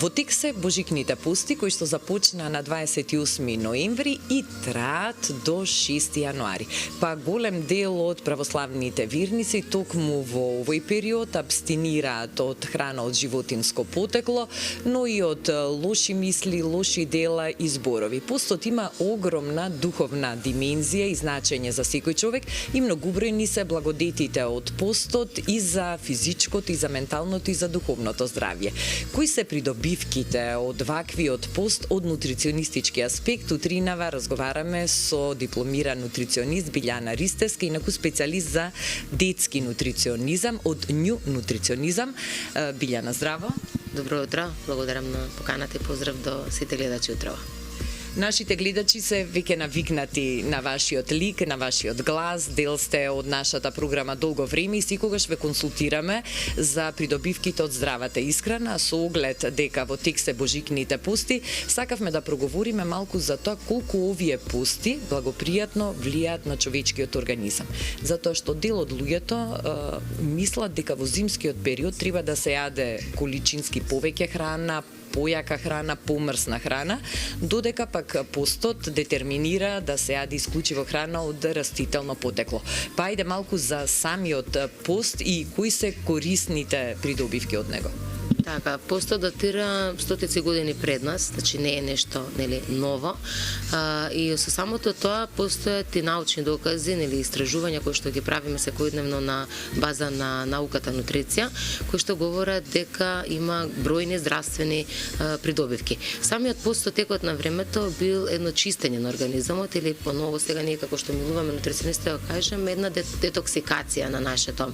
Во тек се Божикните пусти, кои што започна на 28 ноември и траат до 6 јануари. Па голем дел од православните верници токму во овој период абстинираат од храна од животинско потекло, но и од лоши мисли, лоши дела и зборови. Постот има огромна духовна димензија и значење за секој човек и многобројни се благодетите од постот и за физичкото, и за менталното, и за духовното здравје. Кои се придобивките од ваквиот пост од нутриционистички аспект? Утринава разговараме со дипломиран нутриционист Билјана Ристевска, инаку специјалист за детски нутриционизам од Ню Нутриционизам. Билјана, здраво. Добро утро, благодарам на поканата и поздрав до сите гледачи утрово. Нашите гледачи се веќе навикнати на вашиот лик, на вашиот глас, дел сте од нашата програма долго време и секогаш ве консултираме за придобивките од здравата исхрана, со оглед дека во тек се Божикните пусти. Сакавме да проговориме малку за тоа колку овие пусти благопријатно влијаат на човечкиот организам. Затоа што дел од луѓето мислат дека во зимскиот период треба да се јаде количински повеќе храна, појака храна, помрсна храна, додека пак постот детерминира да се јади исклучиво храна од растително потекло. Па ајде малку за самиот пост и кои се корисните придобивки од него. Така, постот датира стотици години пред нас, значи не е нешто ново. И со самото тоа постојат и научни докази, истражувања кои што ги правиме секојдневно на база на науката нутриција, кои што говорат дека има бројни здравствени придобивки. Самиот пост со текот на времето бил едно чистење на организмот или поново сега ние како што милуваме нутриционисти да кажеме една детоксикација на нашето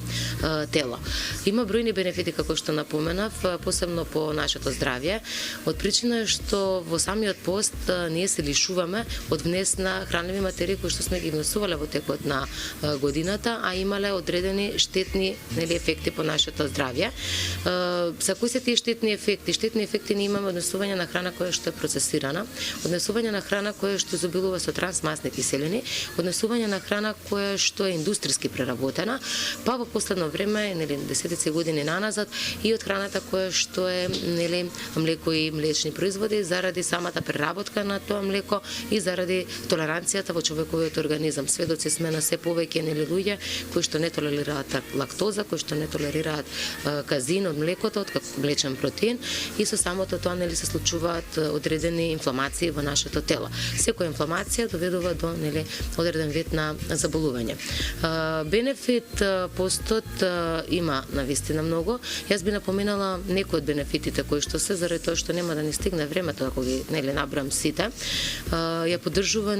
тело. Има бројни бенефити како што напоменав, посебно по нашето здравје, од причина што во самиот пост ние се лишуваме од внес на хранливи материи кои што сме ги внесувале во текот на годината, а имале одредени штетни ефекти по нашето здравје. За кои се тие штетни ефекти? Штетни ефекти ние имаме однесување на храна која што е процесирана, однесување на храна која што изобилува со трансмасни киселини, однесување на храна која што е индустријски преработена, па во последно време, десетици години наназад, и од храната која што е млеко и млечни производи заради самата преработка на тоа млеко и заради толеранцијата во човековиот организам. Сведоци сме на се повеќе луѓе кои што не толерираат лактоза, кои што не толерираат казеин од млекото, од млечен протеин и со самото тоа се случуваат одредени инфламации во нашето тело. Секоја инфламација доведува до одреден вид на заболување. Бенефит постот има навистина многу. Јас би напоменала некои од бенефитите кои што се, заради тоа што нема да ни стигне времето ако ги набрам сите. Ја поддржува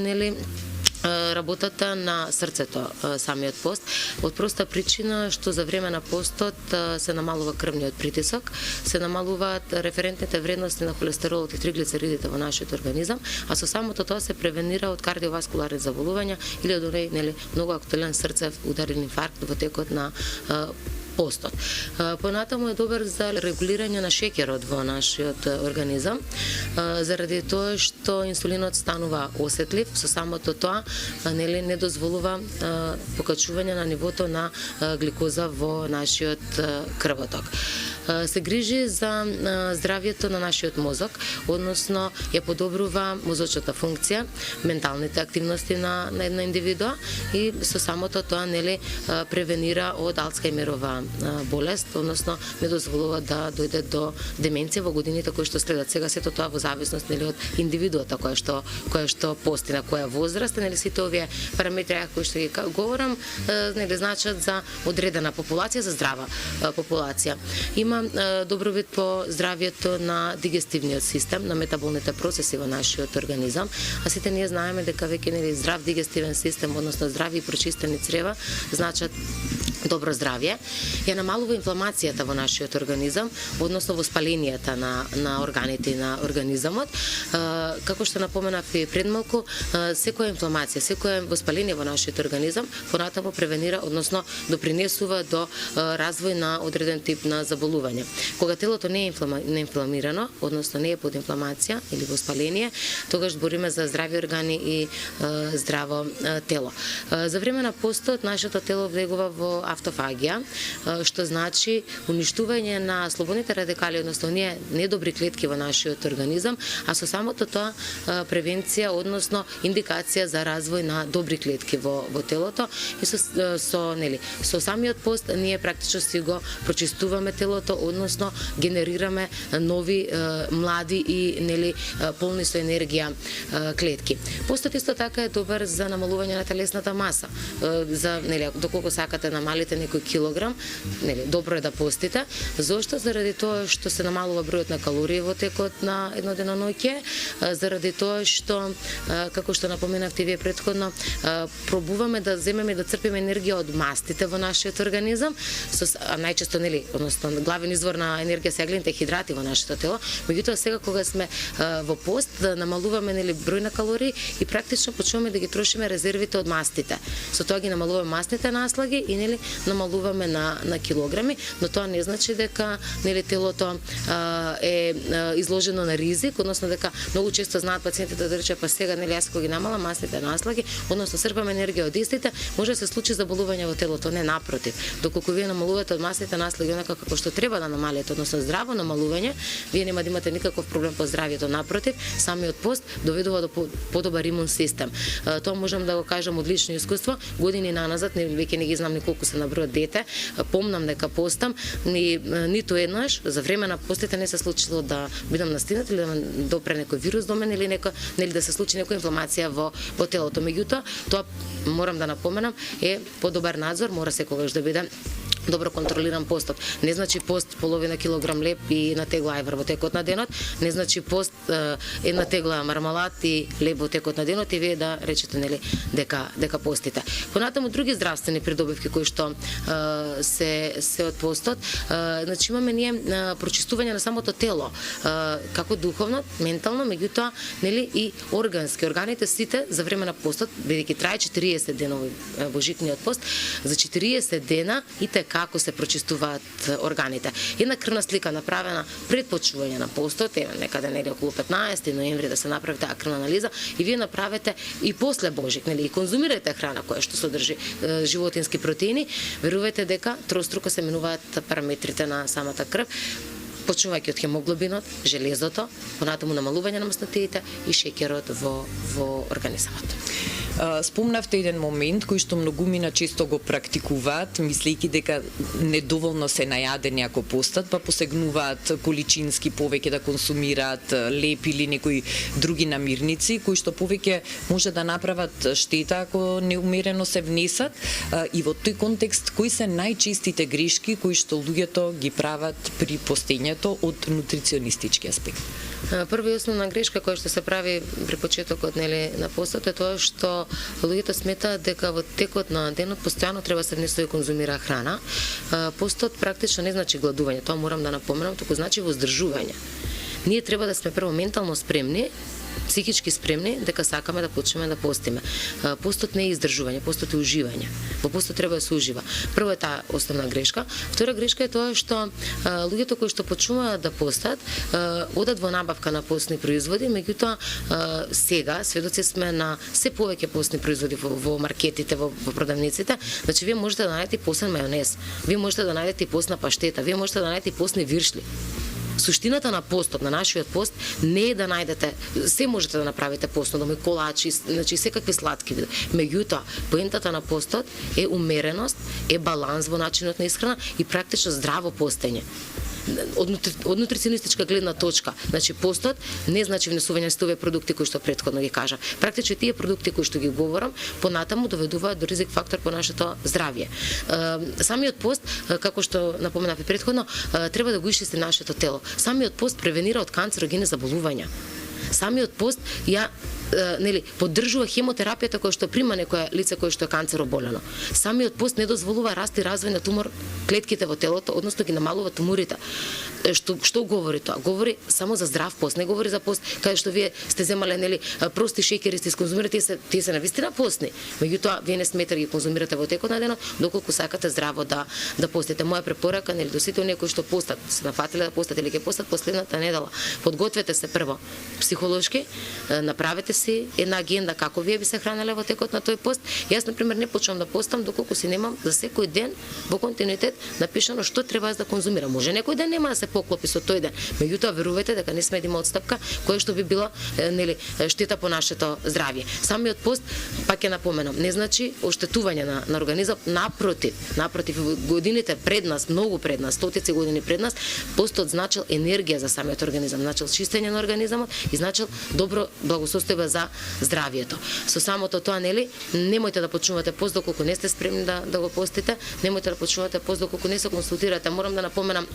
работата на срцето самиот пост, од проста причина што за време на постот се намалува крвниот притисок, се намалуваат референтните вредности на холестеролот и триглицеридите во нашиот организам, а со самото тоа се превенира од кардиоваскуларни заболувања или од многу актуелен срцев ударен инфаркт во текот на постот. Понатаму е добар за регулирање на шеќерот во нашиот организам, заради тоа што инсулинот станува осетлив, со самото тоа не дозволува покачување на нивото на гликоза во нашиот крвоток. Се грижи за здравјето на нашиот мозок, односно ја подобрува мозочната функција, менталните активности на една индивидуа и со самото тоа превенира од Алцхајмерова болест, односно не дозволува да дојде до деменција во годините кои што следат. Сега сето тоа во зависност од индивидуата која што пости на која возраст, сите овие параметри кои што ги говорам, значат за одредена популација, за здрава популација. Има добровид по здравјето на дигестивниот систем, на метаболните процеси во нашиот организам, а сите ние знаеме дека веќе здрав дигестивен систем, односно здрави и прочистени црева, значат добро здравје. Ја намалува инфламацијата во нашиот организам, односно воспаленијата на органите на организамот. Како што напоменав и пред малку, секоја инфламација, секоја воспаление во нашиот организам понатаму превенира, односно допринесува до развој на одреден тип на заболување. Кога телото не е инфламирано, односно не е под инфламација или воспаление, тогаш збориме за здрави органи и здраво тело. За време на постот нашето тело влегува во автофагија, што значи уништување на слободните радикали, односно оние недобри клетки во нашиот организам, а со самото тоа превенција, односно индикација за развој на добри клетки во телото. И со самиот пост ние практично си го прочистуваме телото, односно генерираме нови млади и полни со енергија клетки. Постот исто така е добар за намалување на телесната маса. За доколку сакате намалите некој килограм, добро е да постите. Зошто? Заради тоа што се намалува бројот на калории во текот на едно деноноќе, заради тоа што, како што напоменавте вие претходно, пробуваме да земеме да црпиме енергија од мастите во нашиот организам, а најчесто, односно главен извор на енергија се аглените хидрати во нашето тело. Меѓутоа сега кога сме во пост, да намалуваме број на калории и практично почнуваме да ги трошиме резервите од мастите. Со тоа ги намалуваме масните наслаги и намалуваме на килограми, но тоа не значи дека телото е изложено на ризик, односно дека многу често знаат пациентите да рече па сега јас кога ги намалам масните наслаги, односно црпам енергија од истите, може да се случи заболување во телото. Не, напротив. Доколку вие намалувате од масните наслаги онака како што треба да намалите, односно здраво намалување, вие нема да имате никаков проблем по здравјето. Напротив, самиот пост доведува до подобар имун систем. Тоа можам да го кажам од лично искуство. Години наназад, веќе не ги знам ни колку се набројат дете, помнам дека постам, ниту еднаш за време на постите не се случило да бидам настигнат или да допре некој вирус до мене или да се случи некоја инфламација во телото. Меѓутоа, тоа морам да напоменам е подобар надзор, мора секогаш да биде добро контролиран постот. Не значи пост половина килограм леб и една тегла ајвар во текот на денот, не значи пост една тегла мармалад и леб во текот на денот и вие да речете дека постите. Понатаму други здравствени придобивки кои што се од постот, значи имаме ние прочистување на самото тело, како духовно, ментално, меѓутоа и органски. Органите сите за време на постот, бидејќи трае 40 денови божитниот пост, за 40 дена и како се прочистуваат органите. Една крвна слика направена пред почнување на постот, некаде околу 15 ноември да се направи таа крвна анализа и вие направете и после Божик, и конзумирате храна која што содржи животински протеини, верувајте дека троструко се менуваат параметрите на самата крв, почнувајќи од хемоглобинот, железото, понатаму намалување на маснотиите и шеќерот во организмот. Спомнавте еден момент кој што многумина често го практикуваат, мислејќи дека недоволно се најадени ако постат, па посегнуваат количински повеќе да консумираат леп или некои други намирници кои што повеќе може да направат штета ако неумерено се внесат. И во тој контекст, кои се најчестите грешки кои што луѓето ги прават при постењето од нутриционистички аспект? Прва и основна грешка која што се прави при почетокот на постот е тоа што луѓето сметаат дека во текот на денот постојано треба се внесува и конзумира храна. Постот практично не значи гладување, тоа морам да напоменам, туку значи воздржување. Ние треба да сме прво ментално спремни, психички спремни дека сакаме да почнеме да постиме. Постот не е издржување, постот е уживање. Во постот треба да се ужива. Прво е таа основна грешка. Втора грешка е тоа што луѓето кои што почнуваат да постат одат во набавка на постни производи, меѓутоа сега сведоци сме на се повеќе постни производи во маркетите, во продавниците. Значи вие можете да најдете постен мајонез, вие можете да најдете постна паштета, вие можете да најдете постни виршли. Суштината на постот, на нашиот пост, не е да најдете, се можете да направите постно, дома колачи, значи секакви сладки. Меѓутоа, поентата на постот е умереност, е баланс во начинот на исхрана и практично здраво постење. Од нутриционистичка гледна точка, значи постот не значи внесување стове продукти кои што претходно ги кажа. Практично тие продукти кои што ги говорам, понатаму доведуваат до ризик фактор по нашето здравје. Самиот пост, како што напоменав и претходно, треба да го исчисти нашето тело. Самиот пост превенира од канцерогени заболувања. Самиот пост поддржува хемотерапијата која што прима некоја лице кое што е канцероболено. Самиот пост не дозволува раст и развој на тумор клетките во телото, односно ги намалува туморите. Што говори тоа? Говори само за здрав пост, не говори за пост каде што вие сте земале прости шеќери сте исконзумирате, тие се навистина постни. Меѓутоа вие не смете да ги конзумирате во текот на денот доколку сакате здраво да постите. Моја препорака до сите оние кои што постат, се нафатиле да постат или ќе постат последната недела. Подгответе се прво психолошки, направете си една агенда како вие би се хранеле во текот на тој пост. Јас на пример не почнувам да постам доколку си немам за секој ден во континуитет напишано што треба да конзумирам. Може некој ден нема да се поклопи со тој ден. Меѓутоа верувајте дека не сме да има отстапка која што би била нели штета по нашето здравје. Самиот пост, пак ќе напоменам, не значи оштетување на организам, напротив годините пред нас, многу пред нас, стотици години пред нас, постот значил енергија за самиот организам, значил чистење на организамот и значил добро благосостојба за здравјето. Со самото тоа, нели, немојте да почнувате пост доколку не сте спремни да го постите, немојте да почнувате пост доколку не се консултирате. Морам да напоменам,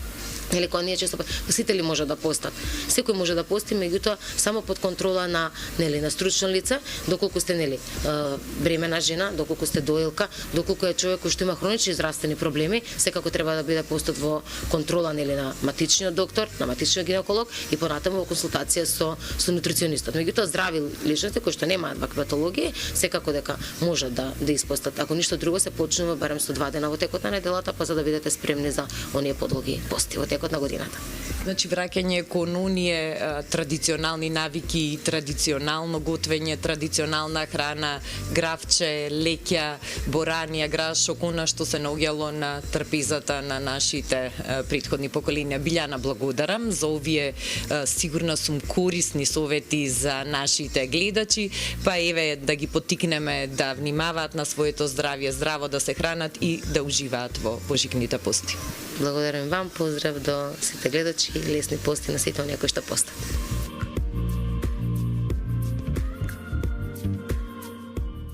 нели, кога ние често сите ли може да постат. Секој може да пости, меѓутоа само под контрола на, нели, на стручно лице, доколку сте, нели, бремена жена, доколку сте доилка, доколку е човек кој што има хронични здравствени проблеми, секако треба да биде постат во контрола, нели, на матичниот доктор, на матичниот гинеколог и понатаму во консултација со нутриционистот. Меѓутоа здрави личности кои што немаат вакви патологии, секако дека може да испостат. Ако ништо друго, се почнува барем со 2 дена во текот на неделата, па за да бидете спремни за оние подолги пости во текот на годината. Значи враќање кон оние традиционални навики, традиционално готвење, традиционална храна, гравче, леќа, боранија, граш, окуна што се наоѓало на трпезата на нашите претходни поколенија. Билјана, благодарам за овие сигурна сум корисни совети за нашите гледачи, па еве да ги поттикнеме да внимаваат на своето здравје, здраво да се хранат и да уживаат во божикните пости. Благодарам вам, поздрав до сите гледачи и лесни пости на сите оние кои што постат.